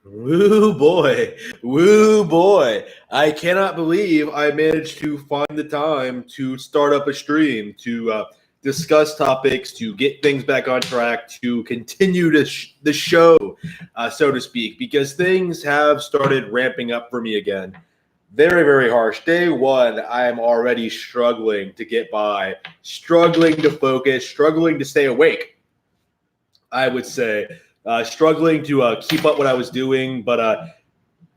Woo boy, woo boy. I cannot believe I managed to find the time to start up a stream, to discuss topics, to get things back on track, to continue the show, so to speak, because things have started ramping up for me again. Very, very harsh. Day one, I am already struggling to get by, struggling to focus, struggling to stay awake, I would say. Struggling to keep up what I was doing, but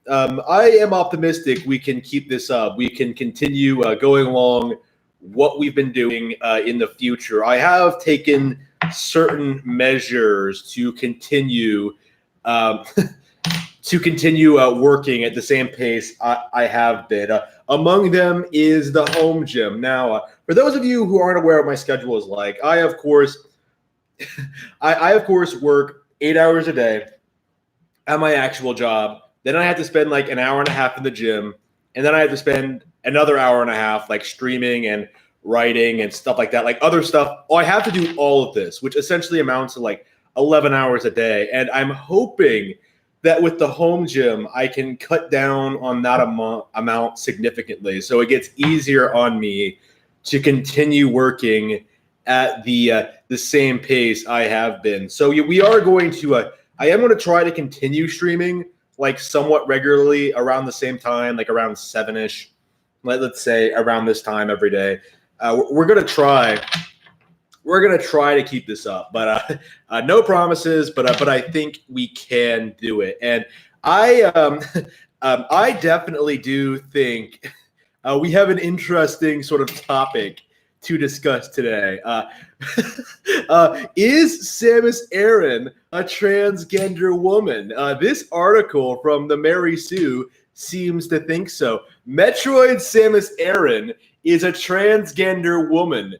I am optimistic we can keep this up. We can continue going along what we've been doing in the future. I have taken certain measures to continue um, working at the same pace I have been. Among them is the home gym. Now, for those of you who aren't aware of what my schedule is like, I of course work 8 hours a day at my actual job. Then I have to spend like an hour and a half in the gym, and then I have to spend another hour and a half like streaming and writing and stuff like that, like other stuff. Oh, I have to do all of this, which essentially amounts to like 11 hours a day. And I'm hoping that with the home gym, I can cut down on that amount significantly, so it gets easier on me to continue working at the same pace I have been. So we are going to. I am going to try to continue streaming like somewhat regularly around the same time, like around 7ish. Let's say around this time every day. We're gonna try. We're gonna try to keep this up, but no promises. But I think we can do it, and I definitely do think we have an interesting sort of topic to discuss today. Is Samus Aran a transgender woman? This article from the Mary Sue seems to think so. Metroid Samus Aran is a transgender woman.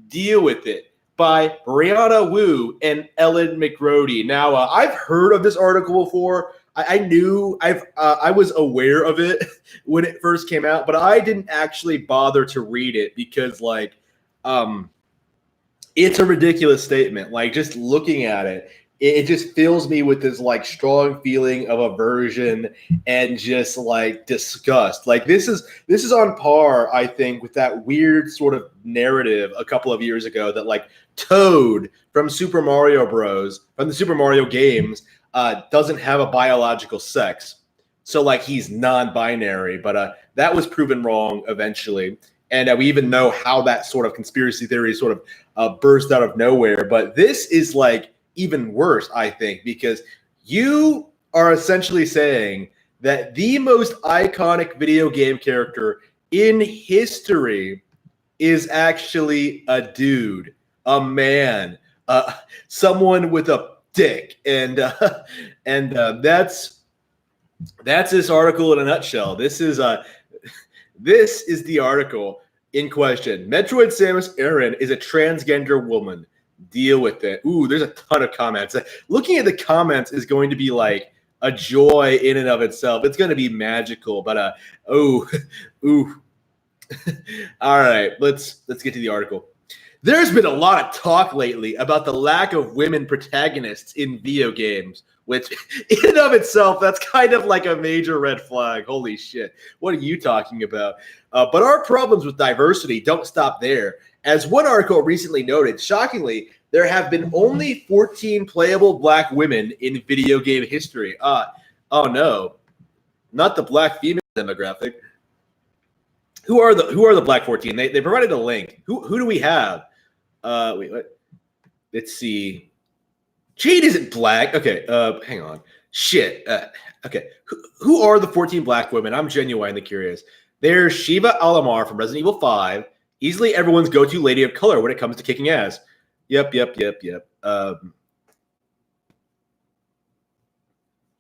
Deal with it, by Brianna Wu and Ellen McGrody. Now, I've heard of this article before. I was aware of it when it first came out, but I didn't actually bother to read it because, like, it's a ridiculous statement. Like, just looking at it, it just fills me with this like strong feeling of aversion and just like disgust. Like this is on par, I think, with that weird sort of narrative a couple of years ago that like Toad from Super Mario Bros. From the Super Mario games doesn't have a biological sex. So like he's non-binary, but that was proven wrong eventually. And we even know how that sort of conspiracy theory sort of burst out of nowhere. But this is like even worse, I think, because you are essentially saying that the most iconic video game character in history is actually a dude, a man, someone with a dick, and that's this article in a nutshell. This is the article in question. Metroid Samus Aran is a transgender woman. Deal with it. Ooh, there's a ton of comments. Looking at the comments is going to be like a joy in and of itself. It's going to be magical. But ooh. All right, let's get to the article. There's been a lot of talk lately about the lack of women protagonists in video games, which in and of itself, that's kind of like a major red flag. Holy shit. What are you talking about? But our problems with diversity don't stop there. As one article recently noted, shockingly, there have been only 14 playable black women in video game history. Oh no, not the black female demographic. Who are the black 14? They provided a link. Who do we have? Wait, what? Let's see. Jade isn't black. Okay, hang on. Shit. Okay, who are the 14 black women? I'm genuinely curious. There's Shiva Alamar from Resident Evil 5. Easily everyone's go-to lady of color when it comes to kicking ass. Yep.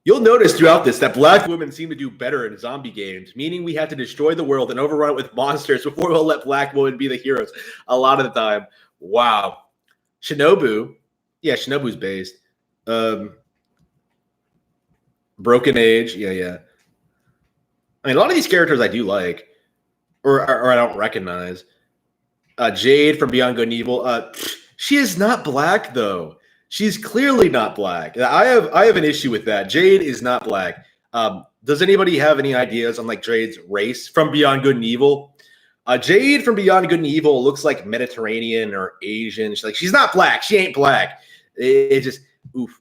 You'll notice throughout this that black women seem to do better in zombie games, meaning we have to destroy the world and overrun it with monsters before we'll let black women be the heroes a lot of the time. Wow. Shinobu. Yeah, Shinobu's based. Broken Age. Yeah. I mean, a lot of these characters I do like, or I don't recognize. Jade from Beyond Good and Evil. She is not black, though. She's clearly not black. I have an issue with that. Jade is not black. Does anybody have any ideas on like Jade's race from Beyond Good and Evil? Jade from Beyond Good and Evil looks like Mediterranean or Asian. She's not black. She ain't black. It just oof.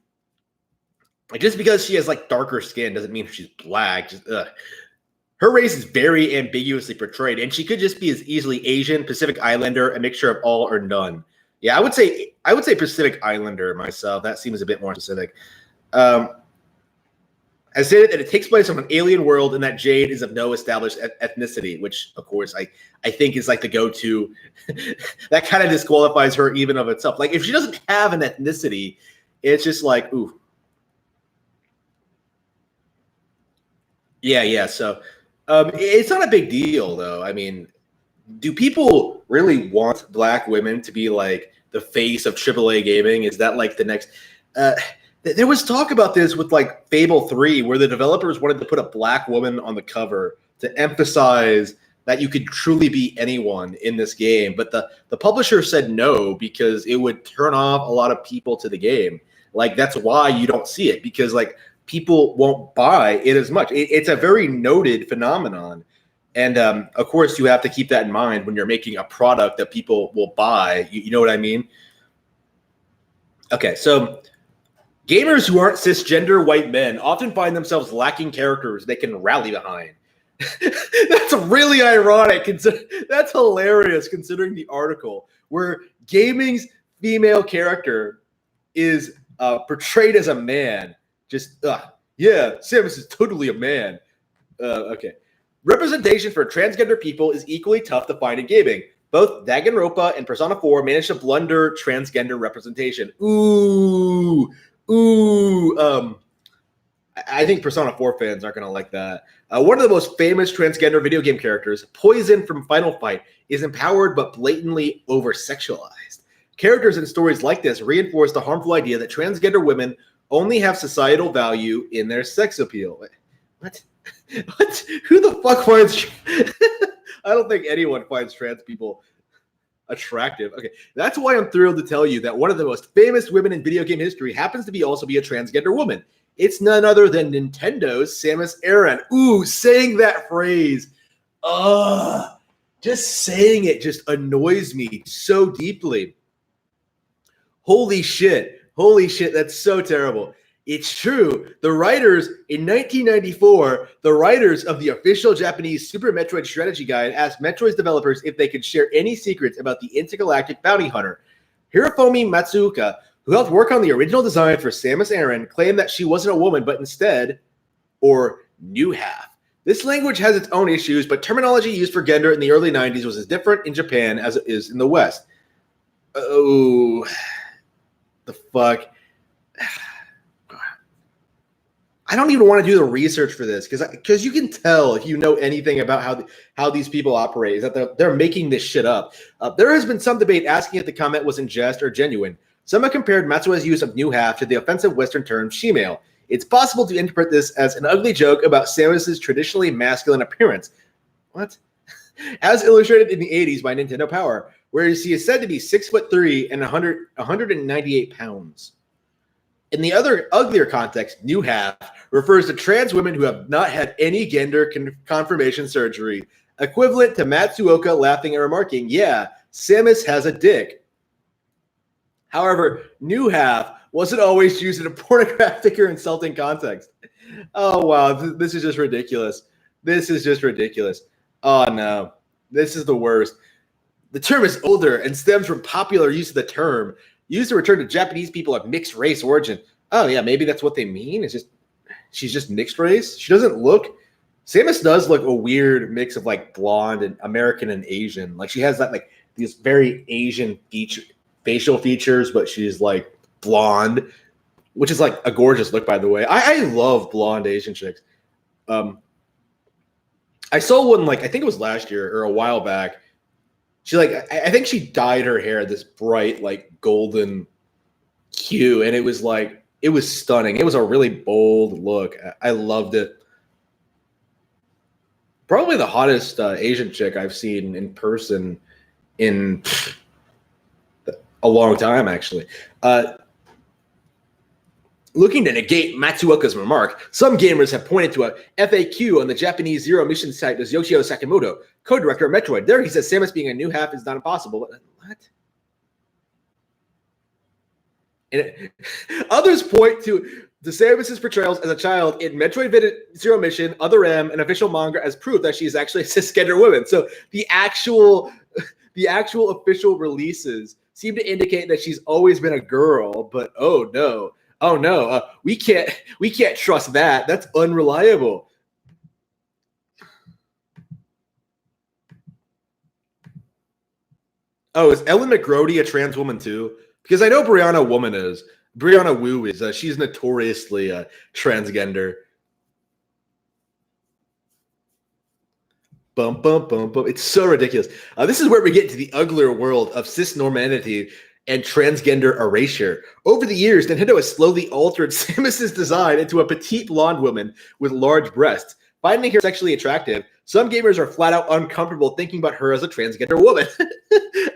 Like just because she has like darker skin doesn't mean she's black. Her race is very ambiguously portrayed, and she could just be as easily Asian, Pacific Islander, a mixture of all or none. Yeah, I would say Pacific Islander myself. That seems a bit more specific. I stated that it takes place on an alien world and that Jade is of no established ethnicity, which, of course, I think is like the go-to. That kind of disqualifies her even of itself. Like, if she doesn't have an ethnicity, it's just like, ooh. Yeah. So it's not a big deal, though. I mean, do people really want black women to be like the face of AAA gaming? Is that like the next? There was talk about this with like Fable 3, where the developers wanted to put a black woman on the cover to emphasize that you could truly be anyone in this game. But the publisher said no, because it would turn off a lot of people to the game. Like, that's why you don't see it, because like people won't buy it as much. It's a very noted phenomenon. And of course, you have to keep that in mind when you're making a product that people will buy. You know what I mean? Okay, so gamers who aren't cisgender white men often find themselves lacking characters they can rally behind. That's really ironic. That's hilarious considering the article where gaming's female character is portrayed as a man. Yeah, Samus is totally a man. Okay. Representation for transgender people is equally tough to find in gaming. Both Danganronpa and Persona 4 managed to blunder transgender representation. I think Persona 4 fans aren't going to like that. One of the most famous transgender video game characters, Poison from Final Fight, is empowered but blatantly over-sexualized. Characters in stories like this reinforce the harmful idea that transgender women only have societal value in their sex appeal. What? What? Who the fuck finds... I don't think anyone finds trans people attractive. Okay, that's why I'm thrilled to tell you that one of the most famous women in video game history happens to also be a transgender woman. It's none other than Nintendo's Samus Aran. Ooh, saying that phrase. Just saying it just annoys me so deeply. Holy shit, that's so terrible. It's true. The writers, in 1994, the writers of the official Japanese Super Metroid strategy guide asked Metroid's developers if they could share any secrets about the intergalactic bounty hunter. Hirofumi Matsuoka, who helped work on the original design for Samus Aran, claimed that she wasn't a woman, but instead, or new half. This language has its own issues, but terminology used for gender in the early 90s was as different in Japan as it is in the West. Oh, the fuck. I don't even want to do the research for this because you can tell if you know anything about how these people operate is that they're making this shit up. There has been some debate asking if the comment was in jest or genuine. Some have compared Matsuo's use of new half to the offensive Western term shemale. It's possible to interpret this as an ugly joke about Samus's traditionally masculine appearance. What? As illustrated in the 80s by Nintendo Power, where she is said to be 6'3" and 198 pounds. In the other uglier context, new half refers to trans women who have not had any gender confirmation surgery, equivalent to Matsuoka laughing and remarking, "Yeah, Samus has a dick." However, new half wasn't always used in a pornographic or insulting context. Oh, wow. This is just ridiculous. Oh, no. This is the worst. The term is older and stems from popular use of the term, used to refer to Japanese people of mixed race origin. Oh, yeah, maybe that's what they mean. She's just mixed race. She doesn't look... Samus does look a weird mix of, like, blonde and American and Asian. Like, she has that, like, these very Asian facial features, but she's, like, blonde, which is, like, a gorgeous look, by the way. I love blonde Asian chicks. I saw one, like, I think it was last year or a while back. She, like, I think she dyed her hair this bright, like, golden hue, and it was, like, it was stunning. It was a really bold look. I loved it. Probably the hottest Asian chick I've seen in person in a long time, actually. Looking to negate Matsuoka's remark, some gamers have pointed to a FAQ on the Japanese Zero Mission site as Yoshio Sakamoto, co-director of Metroid. There he says Samus being a new half is not impossible. What? And others point to Samus's portrayals as a child in Metroid Zero Mission, Other M, and official manga as proof that she is actually a cisgender woman. So the actual official releases seem to indicate that she's always been a girl, but oh no, we can't trust that. That's unreliable. Oh, is Ellen McGrody a trans woman too? Because I know Brianna Wu is. She's notoriously transgender. Bum, bum, bum, bum. It's so ridiculous. This is where we get to the uglier world of cis-normativity and transgender erasure. Over the years, Nintendo has slowly altered Samus's design into a petite blonde woman with large breasts. Finding her sexually attractive, some gamers are flat out uncomfortable thinking about her as a transgender woman.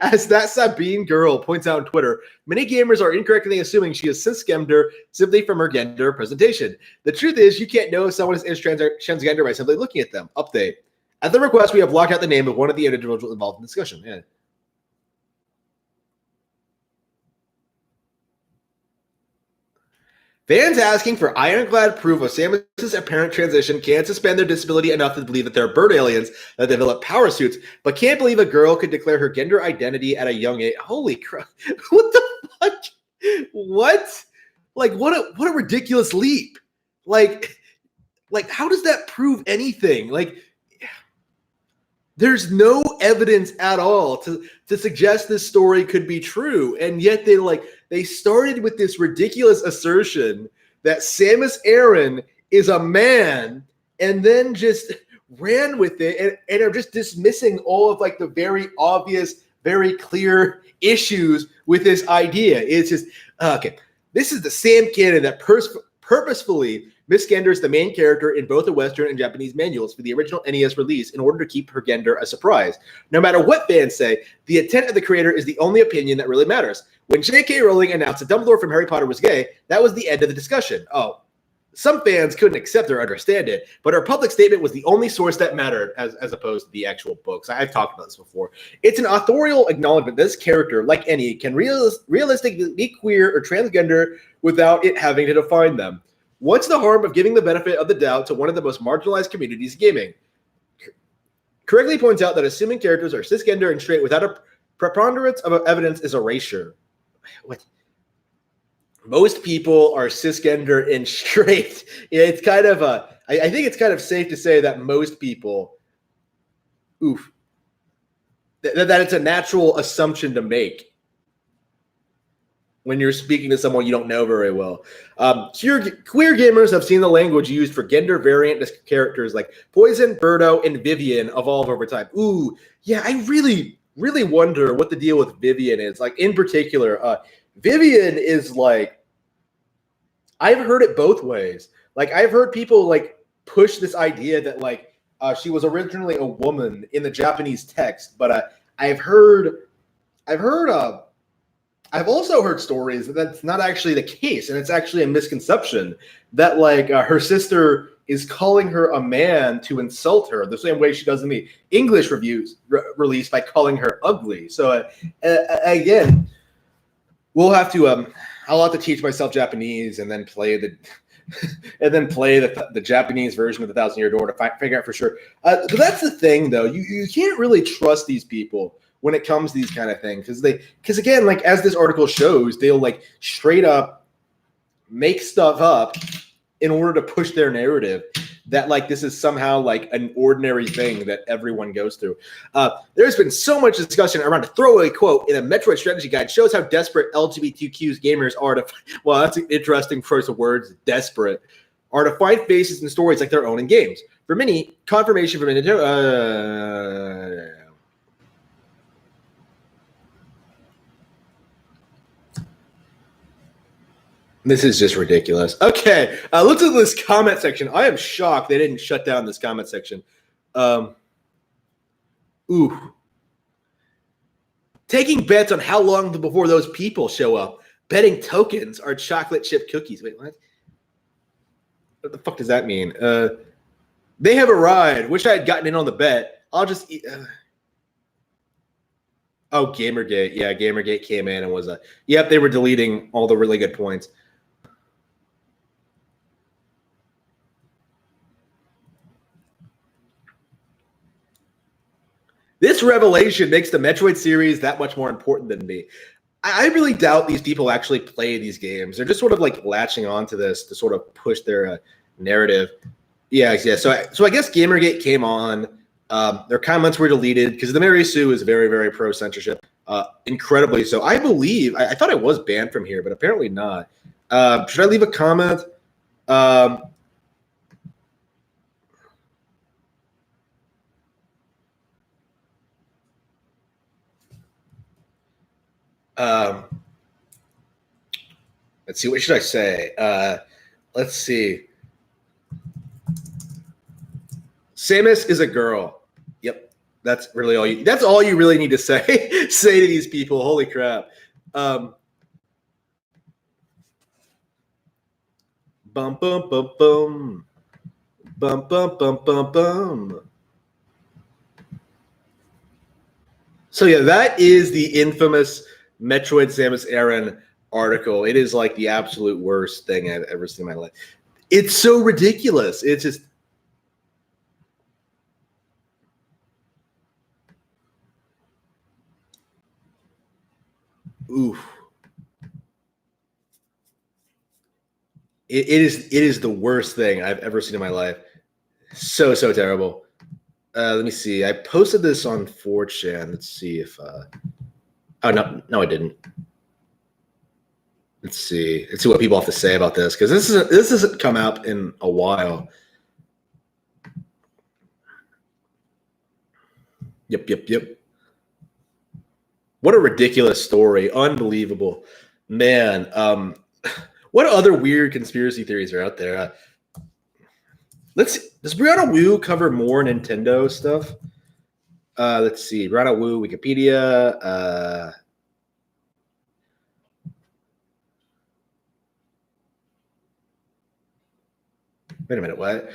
As that Sabine girl points out on Twitter, many gamers are incorrectly assuming she is cisgender simply from her gender presentation. The truth is, you can't know if someone is transgender by simply looking at them. Update. At the request, we have blocked out the name of one of the individuals involved in the discussion. Yeah. Fans asking for ironclad proof of Samus's apparent transition can't suspend their disability enough to believe that they're bird aliens that develop power suits, but can't believe a girl could declare her gender identity at a young age. Holy crap. What the fuck? What? Like, what a ridiculous leap. Like, how does that prove anything? Like, there's no evidence at all to suggest this story could be true. And yet they started with this ridiculous assertion that Samus Aran is a man and then just ran with it and are just dismissing all of like the very obvious, very clear issues with this idea. It's just, okay, this is the same canon that purposefully misgenders the main character in both the Western and Japanese manuals for the original NES release in order to keep her gender a surprise. No matter what fans say, the intent of the creator is the only opinion that really matters. When J.K. Rowling announced that Dumbledore from Harry Potter was gay, that was the end of the discussion. Oh, some fans couldn't accept or understand it, but her public statement was the only source that mattered as opposed to the actual books. I've talked about this before. It's an authorial acknowledgement that this character, like any, can realistically be queer or transgender without it having to define them. What's the harm of giving the benefit of the doubt to one of the most marginalized communities in gaming? Correctly points out that assuming characters are cisgender and straight without a preponderance of evidence is erasure. What? Most people are cisgender and straight. It's kind of I think it's kind of safe to say that most people, that it's a natural assumption to make when you're speaking to someone you don't know very well. Queer gamers have seen the language used for gender variant characters like Poison, Birdo, and Vivian evolve over time. Ooh, yeah, I really, really wonder what the deal with Vivian is. Like, in particular, Vivian is like, I've heard it both ways. Like, I've heard people like push this idea that like she was originally a woman in the Japanese text, but I've also heard stories that that's not actually the case, and it's actually a misconception that like her sister is calling her a man to insult her the same way she does in the English reviews released by calling her ugly. So again, we'll have to I'll have to teach myself Japanese and then play the Japanese version of the 1,000-Year Door to figure out for sure. But that's the thing, though. You can't really trust these people when it comes to these kind of things, because again, like as this article shows, they'll like straight up make stuff up in order to push their narrative that like this is somehow like an ordinary thing that everyone goes through. There's been so much discussion around a throwaway quote in a Metroid strategy guide shows how desperate LGBTQ gamers are to. Well, that's an interesting choice of words. Desperate are to find faces and stories like their own in games. For many, confirmation from Nintendo. This is just ridiculous. Okay, let's look at this comment section. I am shocked they didn't shut down this comment section. Taking bets on how long before those people show up. Betting tokens are chocolate chip cookies. Wait, what? What the fuck does that mean? They have a ride. Wish I had gotten in on the bet. I'll just eat. Oh, Gamergate. Yeah, Gamergate came in and was a. Yep, they were deleting all the really good points. This revelation makes the Metroid series that much more important than me. I really doubt these people actually play these games. They're just sort of like latching onto this to sort of push their narrative. Yeah. So I guess Gamergate came on. Their comments were deleted because the Mary Sue is very, very pro censorship. Incredibly so. I believe I thought I was banned from here, but apparently not. Should I leave a comment? Let's see. What should I say? Let's see. Samus is a girl. Yep, that's really all you. That's all you really need to say. Say to these people. Holy crap. Bum bum bum bum. Bum bum bum bum bum. So yeah, that is the infamous Metroid Samus Aran article. It is like the absolute worst thing I've ever seen in my life. It's so ridiculous. It's just. Oof. It is the worst thing I've ever seen in my life. So terrible. Let me see. I posted this on 4chan. Let's see if oh no I didn't. Let's see what people have to say about this, because this hasn't come out in a while. Yep. What a ridiculous story. Unbelievable. Man, what other weird conspiracy theories are out there? Does Brianna Wu cover more Nintendo stuff? Let's see. Brianna Wu, Wikipedia. Wait a minute, what?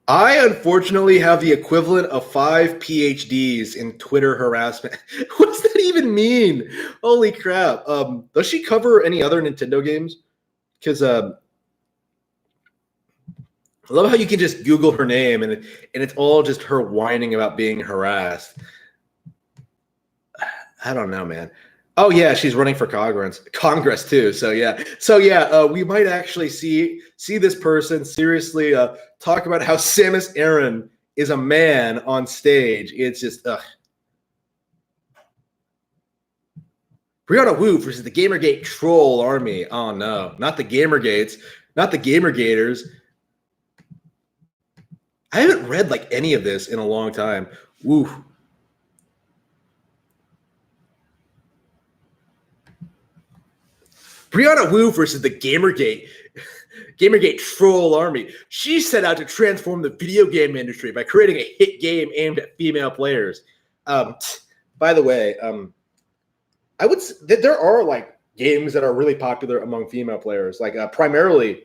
I unfortunately have the equivalent of 5 PhDs in Twitter harassment. What does that even mean? Holy crap. Does she cover any other Nintendo games? Because I love how you can just Google her name and it's all just her whining about being harassed. I don't know, man. Oh yeah, she's running for Congress too. So yeah, we might actually see this person seriously talk about how Samus Aran is a man on stage. It's just Brianna Wu versus the Gamergate troll army. Oh no, not the Gamergates, not the Gamergators. I haven't read like any of this in a long time. Woo. Brianna Wu versus the Gamergate troll army. She set out to transform the video game industry by creating a hit game aimed at female players. By the way, I would say that there are like games that are really popular among female players, like primarily.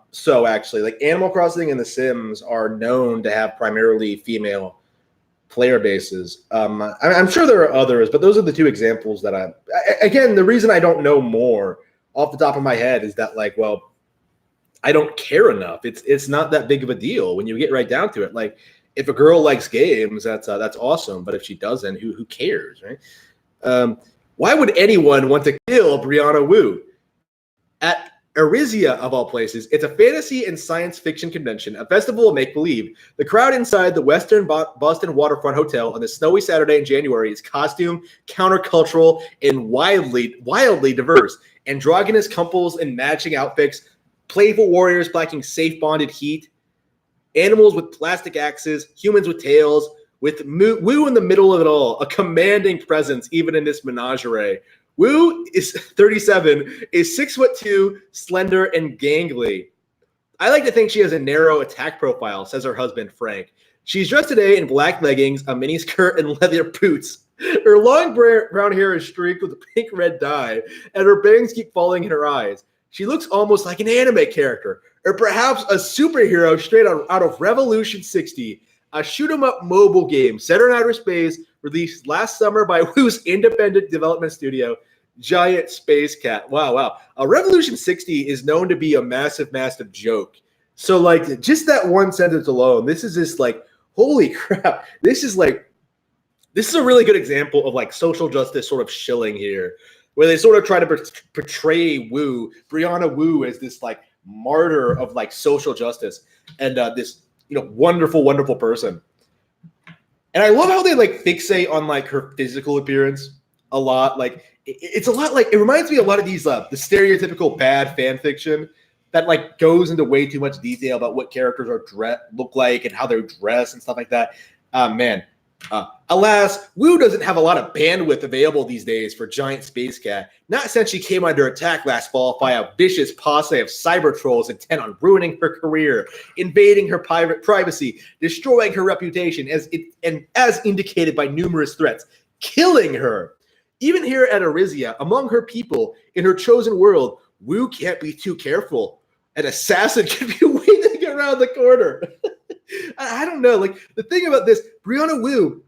So actually, like Animal Crossing and The Sims are known to have primarily female player bases. I'm sure there are others, but those are the two examples that again, the reason I don't know more off the top of my head is that, like, well, I don't care enough. It's not that big of a deal when you get right down to it. Like, if a girl likes games, that's awesome. But if she doesn't, who cares, right? Why would anyone want to kill Brianna Wu? At Arisia, of all places, it's a fantasy and science fiction convention, a festival of make-believe. The crowd inside the Western Boston Waterfront Hotel on this snowy Saturday in January is costume, countercultural, and wildly diverse. Androgynous couples in matching outfits, playful warriors packing safe-bonded heat, animals with plastic axes, humans with tails, with Wu in the middle of it all, a commanding presence even in this menagerie. Wu is 37, is 6'2", slender, and gangly. I like to think she has a narrow attack profile, says her husband, Frank. She's dressed today in black leggings, a mini skirt, and leather boots. Her long brown hair is streaked with a pink-red dye, and her bangs keep falling in her eyes. She looks almost like an anime character, or perhaps a superhero straight out of Revolution 60, a shoot-'em-up mobile game set in outer space, released last summer by Wu's independent development studio, Giant Space Cat. Wow. Revolution 60 is known to be a massive, massive joke. So, like, just that one sentence alone, this is just like, holy crap. This is a really good example of like social justice sort of shilling here, where they sort of try to portray Brianna Wu, as this like martyr of like social justice and this, wonderful, wonderful person. And I love how they like fixate on like her physical appearance a lot. Like it's a lot like, it reminds me a lot of these the stereotypical bad fan fiction that like goes into way too much detail about what characters look like and how they're dressed and stuff like that. Man. Alas, Wu doesn't have a lot of bandwidth available these days for Giant Space Cat, not since she came under attack last fall by a vicious posse of cyber trolls intent on ruining her career, invading her private privacy, destroying her reputation, as indicated by numerous threats, killing her. Even here at Arisia, among her people, in her chosen world, Wu can't be too careful. An assassin could be waiting around the corner. I don't know. Like the thing about this, Brianna Wu,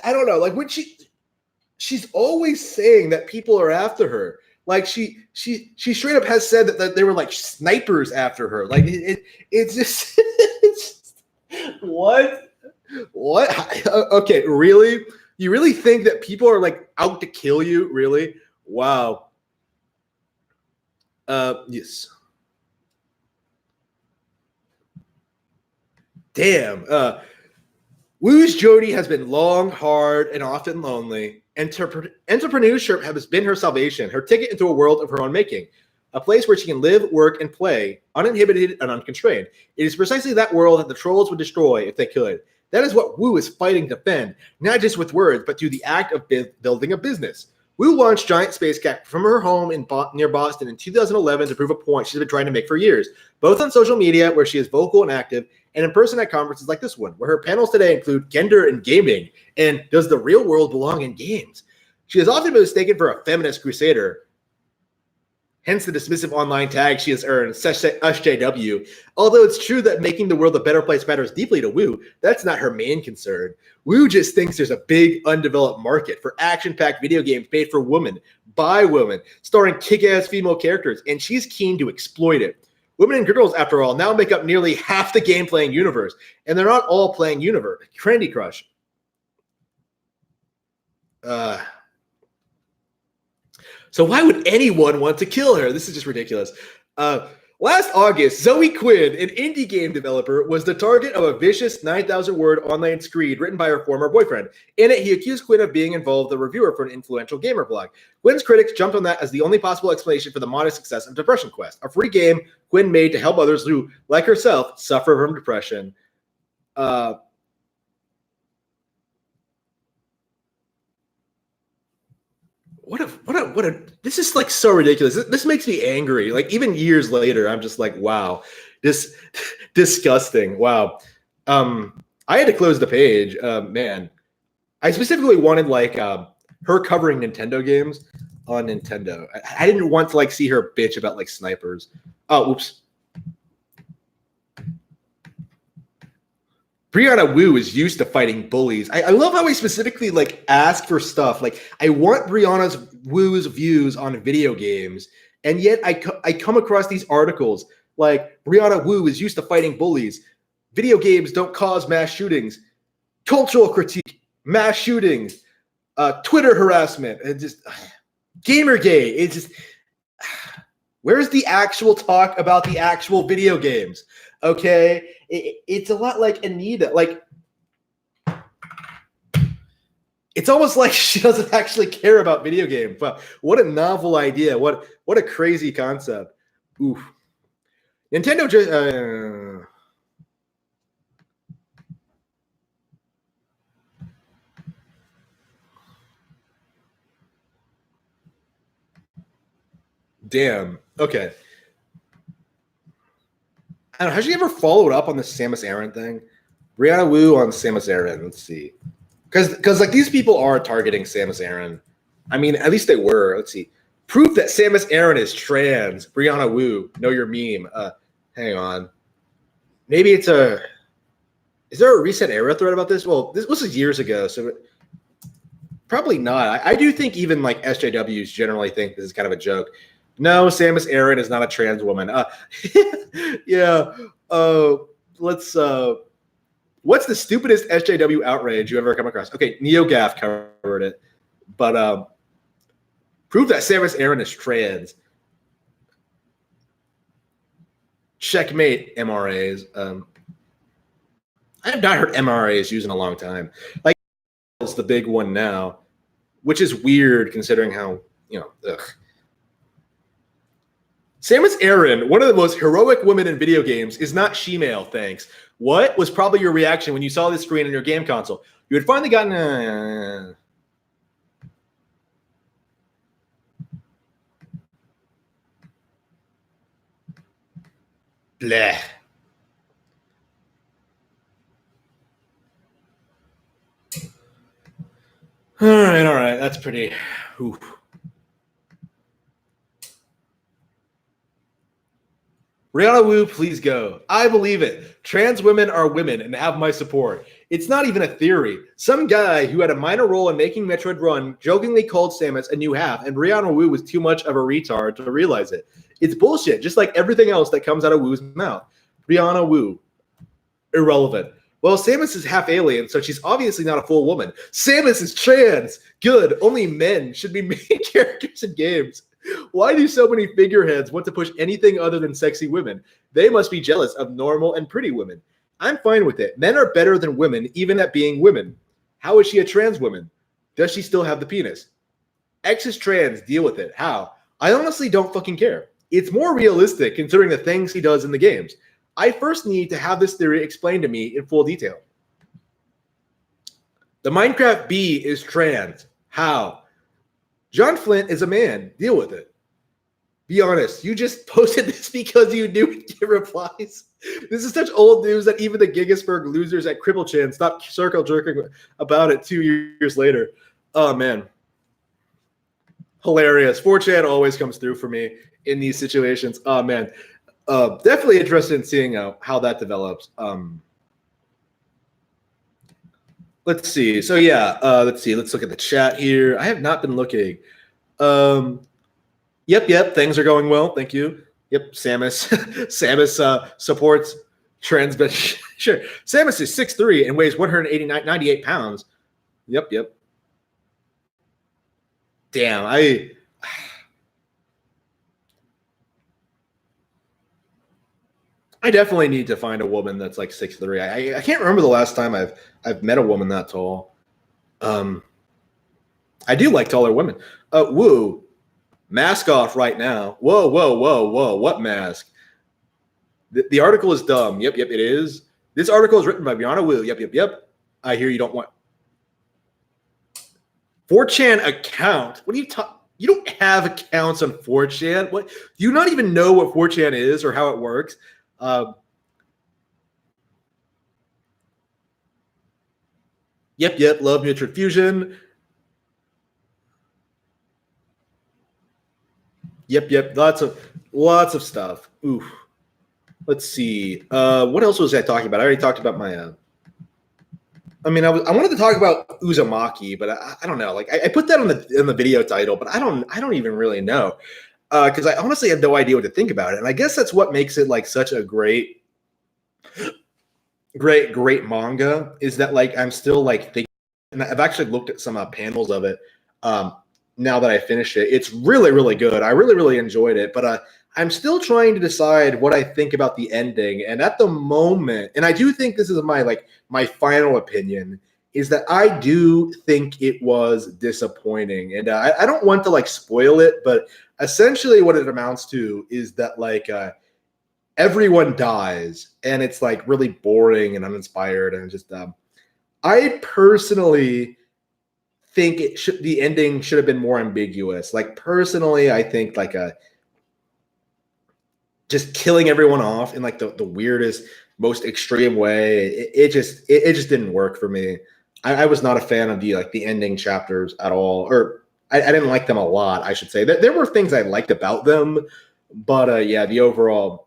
I don't know. Like when she's always saying that people are after her. Like she straight up has said that they were like snipers after her. Like it's just what? Okay, really? You really think that people are like out to kill you? Really? Wow. Yes. Damn. Wu's journey has been long, hard, and often lonely. Entrepreneurship has been her salvation, her ticket into a world of her own making, a place where she can live, work, and play, uninhibited and unconstrained. It is precisely that world that the trolls would destroy if they could. That is what Wu is fighting to defend, not just with words, but through the act of building a business. Wu launched Giant Space Cat from her home near Boston in 2011 to prove a point she's been trying to make for years, both on social media, where she is vocal and active, and in person at conferences like this one, where her panels today include gender and gaming, and does the real world belong in games? She has often been mistaken for a feminist crusader, hence the dismissive online tag she has earned, SJW. Although it's true that making the world a better place matters deeply to Wu, that's not her main concern. Wu just thinks there's a big undeveloped market for action-packed video games made for women, by women, starring kick-ass female characters, and she's keen to exploit it. Women and girls, after all, now make up nearly half the game-playing universe, and they're not all playing Candy Crush. So why would anyone want to kill her? This is just ridiculous. Last August, Zoe Quinn, an indie game developer, was the target of a vicious 9,000-word online screed written by her former boyfriend. In it, he accused Quinn of being involved as a reviewer for an influential gamer blog. Quinn's critics jumped on that as the only possible explanation for the modest success of Depression Quest, a free game Quinn made to help others who, like herself, suffer from depression. This is like so ridiculous. This makes me angry. Like even years later, I'm just like, wow, this disgusting. Wow. I had to close the page. Man, I specifically wanted like her covering Nintendo games on Nintendo. I didn't want to like see her bitch about like snipers. Oh, oops. Brianna Wu is used to fighting bullies. I love how he specifically like asked for stuff. Like I want Brianna Wu's views on video games, and yet I come across these articles like Brianna Wu is used to fighting bullies. Video games don't cause mass shootings. Cultural critique, mass shootings, Twitter harassment, and just Gamergate. It's just where's the actual talk about the actual video games? Okay, it's a lot like Anita. Like, it's almost like she doesn't actually care about video games. But what a novel idea! What a crazy concept! Oof. Nintendo just. Damn. Okay. I don't know, has she ever followed up on the Samus Aran thing? Brianna Wu on Samus Aran. Let's see. Because like these people are targeting Samus Aran. I mean, at least they were. Let's see. Proof that Samus Aran is trans. Brianna Wu, know your meme. Hang on. Maybe it's a. Is there a recent era thread about this? Well, this was years ago, so probably not. I do think even like SJWs generally think this is kind of a joke. No, Samus Aran is not a trans woman. Yeah. Let's. What's the stupidest SJW outrage you ever come across? Okay, NeoGaf covered it, but prove that Samus Aran is trans. Checkmate MRAs. I have not heard MRAs used in a long time. Like, it's the big one now, which is weird considering how, ugh. Samus Aran, one of the most heroic women in video games, is not she-male, thanks. What was probably your reaction when you saw this screen on your game console? You had finally gotten... Bleh. All right. That's pretty... Oof. Brianna Wu, please go. I believe it. Trans women are women and have my support. It's not even a theory. Some guy who had a minor role in making Metroid Run jokingly called Samus a new half, and Brianna Wu was too much of a retard to realize it. It's bullshit, just like everything else that comes out of Wu's mouth. Brianna Wu. Irrelevant. Well, Samus is half alien, so she's obviously not a full woman. Samus is trans. Good. Only men should be main characters in games. Why do so many figureheads want to push anything other than sexy women? They must be jealous of normal and pretty women. I'm fine with it. Men are better than women, even at being women. How is she a trans woman? Does she still have the penis? X is trans. Deal with it. How? I honestly don't fucking care. It's more realistic considering the things he does in the games. I first need to have this theory explained to me in full detail. The Minecraft bee is trans. How? John Flint is a man. Deal with it. Be honest. You just posted this because you knew it get replies. This is such old news that even the Gigasburg losers at Cripple Chan stopped circle jerking about it 2 years later. Oh, man. Hilarious. 4chan always comes through for me in these situations. Oh, man. Definitely interested in seeing how that develops. Let's see. So yeah, let's see. Let's look at the chat here. I have not been looking. Yep. Things are going well. Thank you. Yep. Samus supports trans. Sure. Samus is 6'3" and weighs 98 pounds. Yep. Damn. I definitely need to find a woman that's like 6'3". I can't remember the last time I've met a woman that tall. I do like taller women. Woo, mask off right now. Whoa. What mask? The article is dumb. Yep, it is. This article is written by Brianna Wu. Yep. I hear you don't want 4chan account. What are you talking? You don't have accounts on 4chan. What? You not even know what 4chan is or how it works. Yep. Love Metroid Fusion. Yep. Lots of stuff. Oof. Let's see. What else was I talking about? I already talked about my. I wanted to talk about Uzumaki, but I don't know. Like I put that in the video title, but I don't even really know because I honestly have no idea what to think about it. And I guess that's what makes it like such a great manga is that like I'm still like thinking, and I've actually looked at some panels of it now that I finished it. It's really good. I really enjoyed it, but I'm still trying to decide what I think about the ending. And at the moment, and I do think this is my final opinion, is that I do think it was disappointing. And I don't want to like spoil it, but essentially what it amounts to is that like everyone dies and it's like really boring and uninspired and just I personally think the ending should have been more ambiguous. Like personally, I think like just killing everyone off in like the weirdest, most extreme way. It just didn't work for me. I was not a fan of the ending chapters at all, or I didn't like them a lot, I should say. There were things I liked about them, but yeah, the overall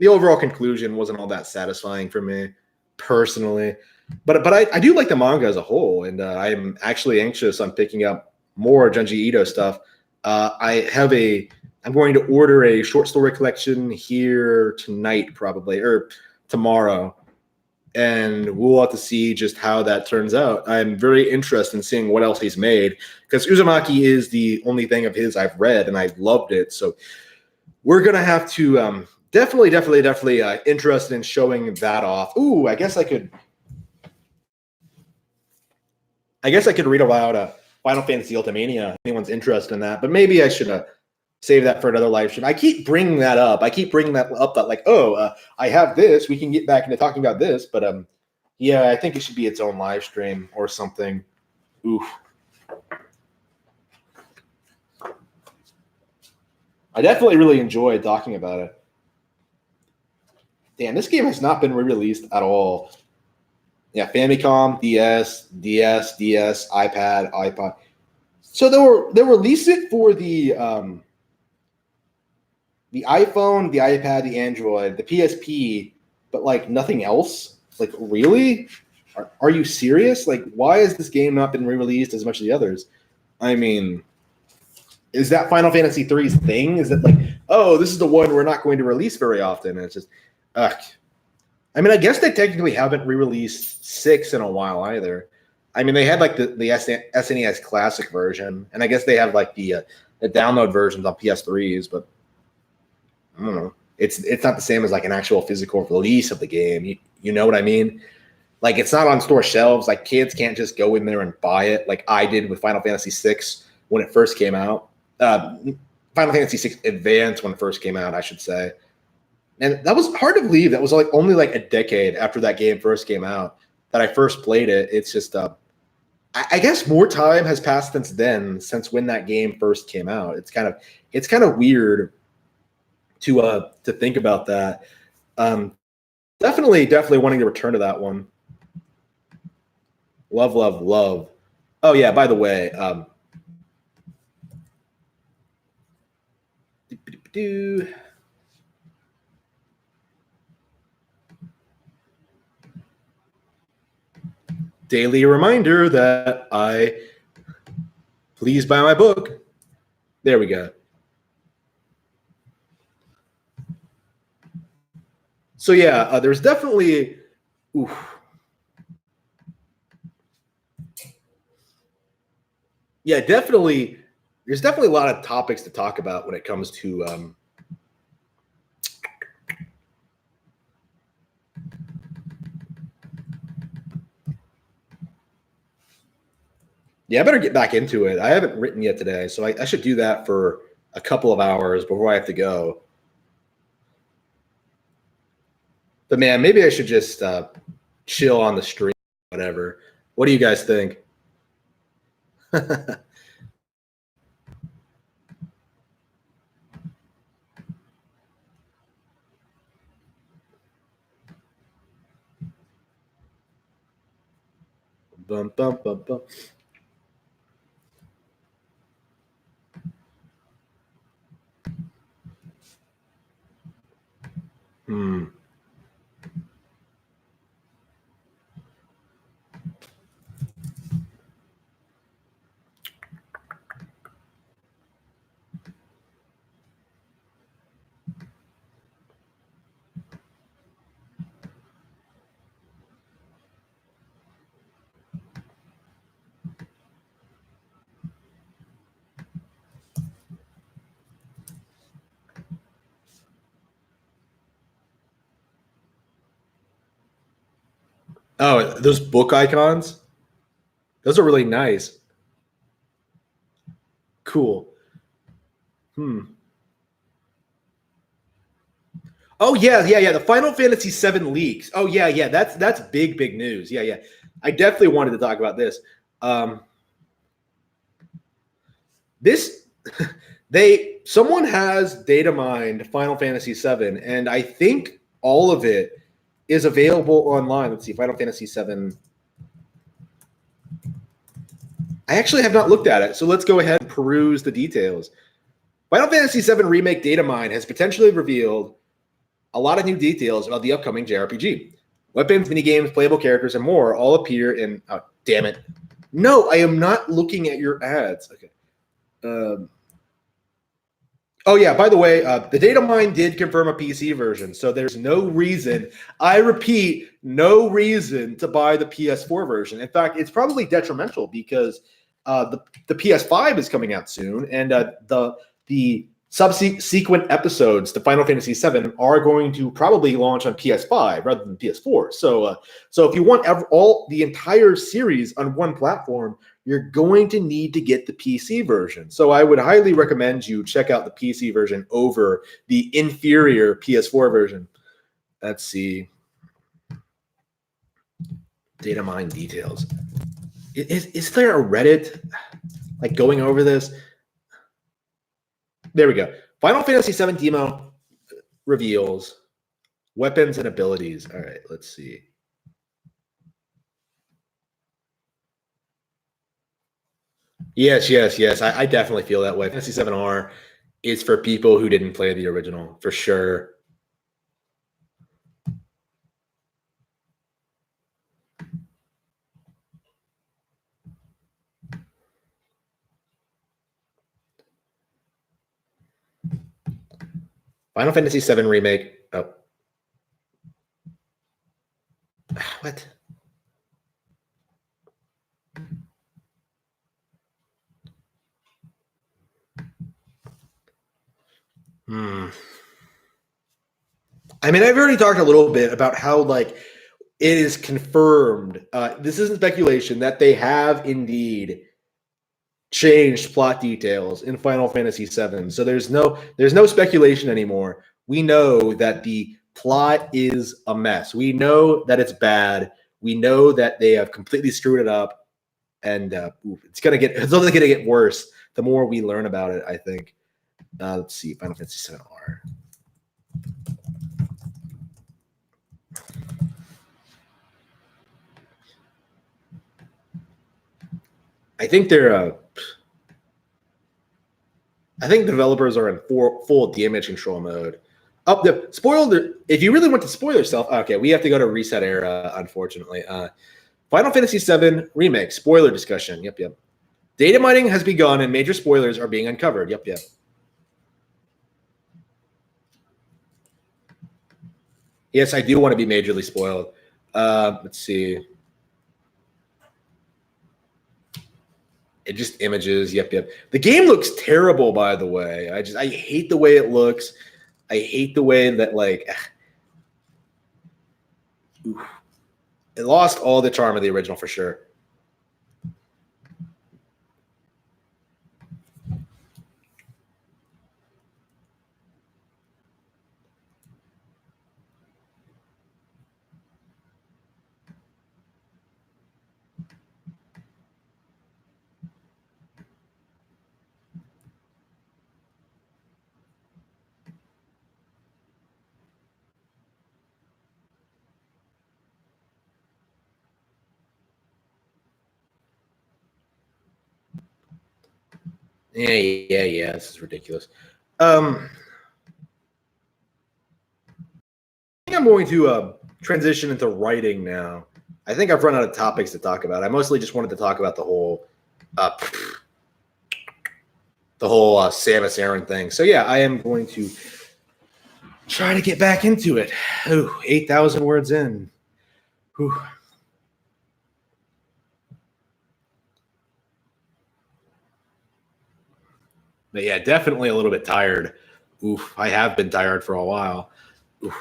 conclusion wasn't all that satisfying for me personally. But I do like the manga as a whole, and I'm actually anxious on picking up more Junji Ito stuff. I'm going to order a short story collection here tonight, probably, or tomorrow, and we'll have to see just how that turns out. I'm very interested in seeing what else he's made, because Uzumaki is the only thing of his I've read, and I loved it. So we're gonna have to definitely interested in showing that off. Ooh, I guess I could read aloud Final Fantasy Ultimania. If anyone's interested in that, but maybe I should save that for another live stream. I keep bringing that up. That like, I have this. We can get back into talking about this, but yeah, I think it should be its own live stream or something. Oof. I definitely really enjoyed talking about it. Damn, this game has not been re-released at all. Yeah, Famicom, DS, iPad, iPod. So they released it for the iPhone, the iPad, the Android, the PSP, but like nothing else. Like, really? Are you serious? Like, why has this game not been re-released as much as the others? I mean, is that Final Fantasy III's thing? Is that like, oh, this is the one we're not going to release very often? And it's just, ugh. I mean, I guess they technically haven't re-released 6 in a while either. I mean, they had like the SNES Classic version, and I guess they have like the download versions on PS3s, but I don't know. It's not the same as like an actual physical release of the game. You know what I mean? Like, it's not on store shelves. Like, kids can't just go in there and buy it like I did with Final Fantasy VI when it first came out. Final Fantasy VI Advance when it first came out, I should say. And that was hard to believe. That was like only like a decade after that game first came out that I first played it. It's just, I guess more time has passed since then, since when that game first came out. It's kind of weird to think about that. Definitely wanting to return to that one. Love. Oh yeah, by the way, daily reminder that please buy my book. There we go. So yeah, there's definitely, yeah, definitely. There's definitely a lot of topics to talk about when it comes to yeah, I better get back into it. I haven't written yet today, so I should do that for a couple of hours before I have to go. But man, maybe I should just chill on the stream, whatever. What do you guys think? Bum, bum, bum, bum. Oh, those book icons? Those are really nice. Cool. Oh yeah. The Final Fantasy VII leaks. Oh yeah. That's big news. Yeah. I definitely wanted to talk about this. Someone has data mined Final Fantasy VII, and I think all of it is available online. Let's see, Final Fantasy VII I actually have not looked at it, so let's go ahead and peruse the details. Final Fantasy VII Remake Datamine has potentially revealed a lot of new details about the upcoming JRPG. Weapons, minigames, playable characters, and more all appear in... Oh, damn it. No, I am not looking at your ads. Okay. Oh, yeah, by the way, the Datamine did confirm a PC version, so there's no reason, I repeat, no reason to buy the PS4 version. In fact, it's probably detrimental because the PS5 is coming out soon, and the subsequent episodes to Final Fantasy VII are going to probably launch on PS5 rather than PS4. So if you want the entire series on one platform, you're going to need to get the PC version. So I would highly recommend you check out the PC version over the inferior PS4 version. Let's see. Datamine details. Is there a Reddit like going over this? There we go. Final Fantasy VII demo reveals weapons and abilities. All right, let's see. Yes. I definitely feel that way. Fantasy VII R is for people who didn't play the original, for sure. Final Fantasy VII Remake. Oh. What? I mean, I've already talked a little bit about how, like, it is confirmed. This isn't speculation that they have indeed changed plot details in Final Fantasy VII. So there's no speculation anymore. We know that the plot is a mess. We know that it's bad. We know that they have completely screwed it up, and it's only gonna get worse the more we learn about it, I think. Let's see, Final Fantasy VII R. I think developers are in full damage control mode. Oh, the spoiled. If you really want to spoil yourself, okay, we have to go to Reset Era, unfortunately. Final Fantasy VII Remake, spoiler discussion. Yep. Data mining has begun and major spoilers are being uncovered. Yep. Yes, I do want to be majorly spoiled. Let's see. It just images. Yep. The game looks terrible, by the way. I hate the way it looks. I hate the way that, like, it lost all the charm of the original for sure. Yeah. This is ridiculous. I think I'm going to transition into writing now. I think I've run out of topics to talk about. I mostly just wanted to talk about the whole Samus Aran thing. So yeah, I am going to try to get back into it. 8,000 words in. Ooh. But yeah, definitely a little bit tired. Oof, I have been tired for a while. Oof.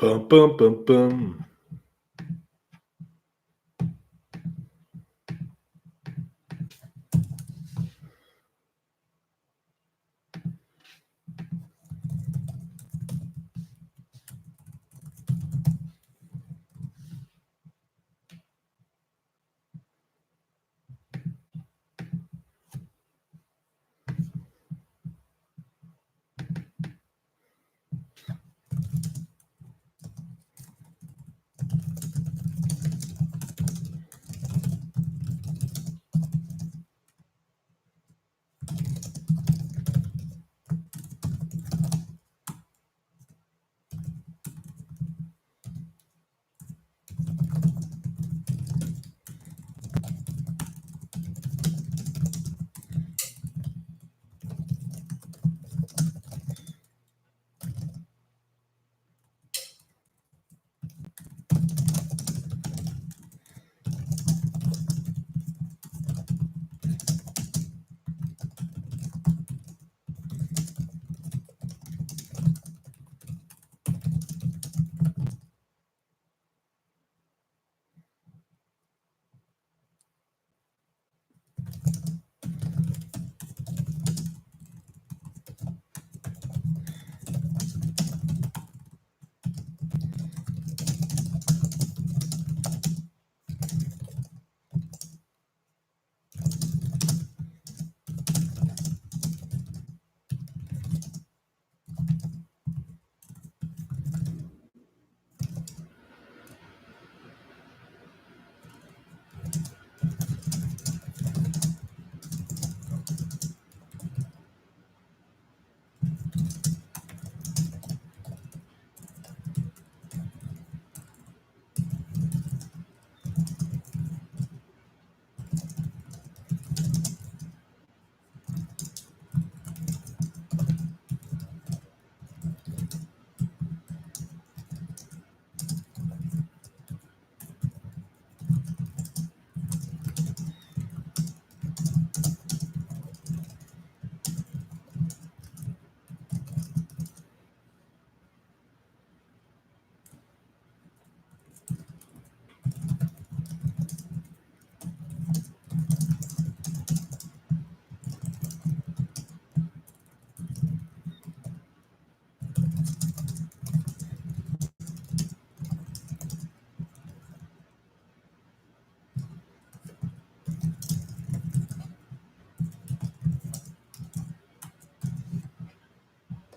Bum, bum, bum, bum.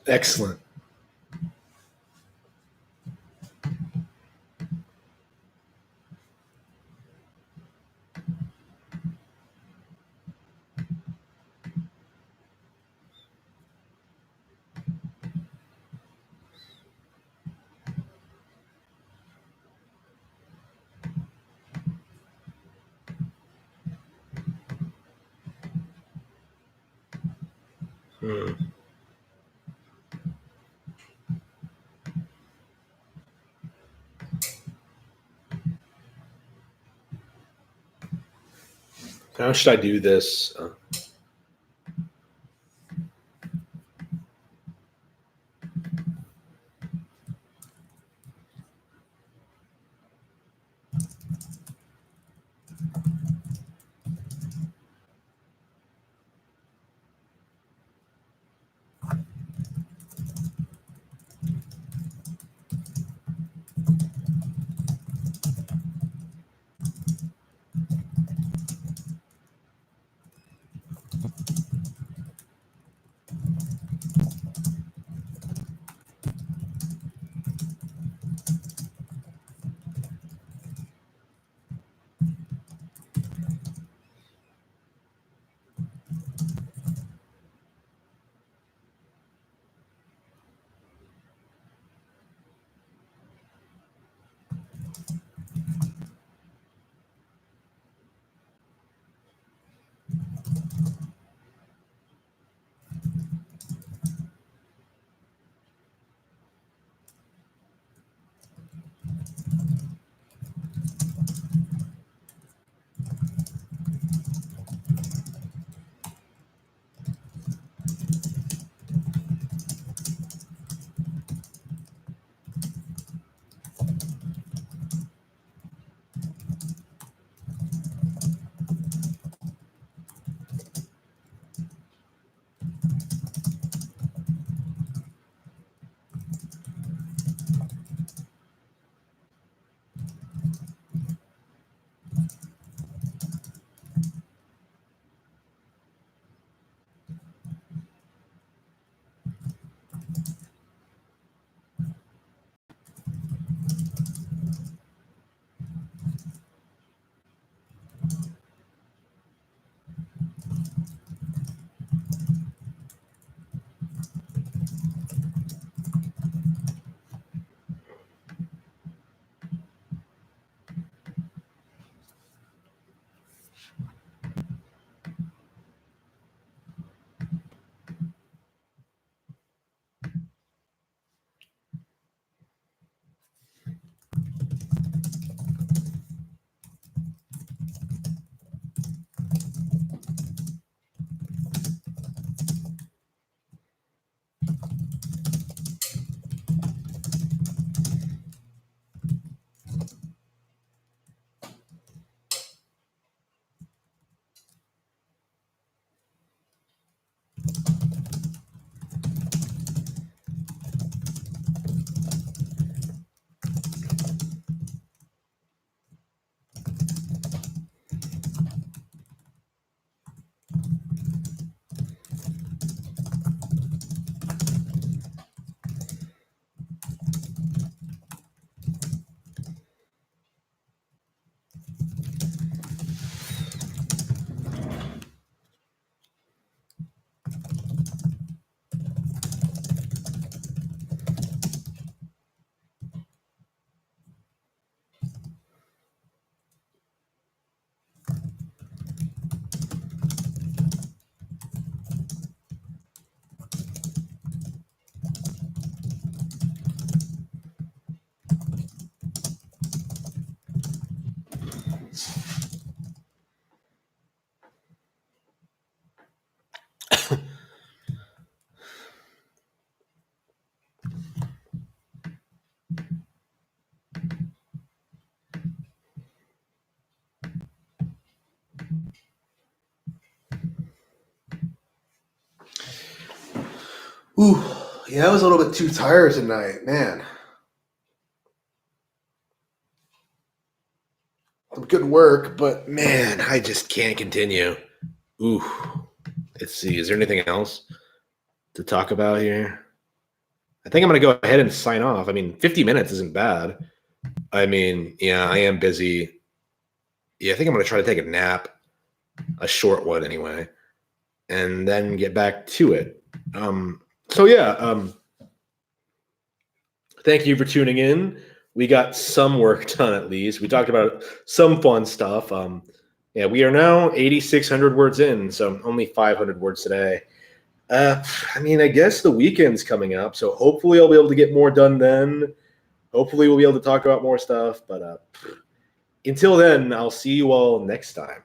Excellent. How should I do this? Ooh, yeah, I was a little bit too tired tonight, man. Some good work, but man, I just can't continue. Ooh, let's see. Is there anything else to talk about here? I think I'm going to go ahead and sign off. I mean, 50 minutes isn't bad. I mean, yeah, I am busy. Yeah, I think I'm going to try to take a nap, a short one anyway, and then get back to it. So yeah, thank you for tuning in. We got some work done at least. We talked about some fun stuff. Yeah, we are now 8,600 words in, so only 500 words today. I mean, I guess the weekend's coming up, so hopefully I'll be able to get more done then. Hopefully we'll be able to talk about more stuff, but until then, I'll see you all next time.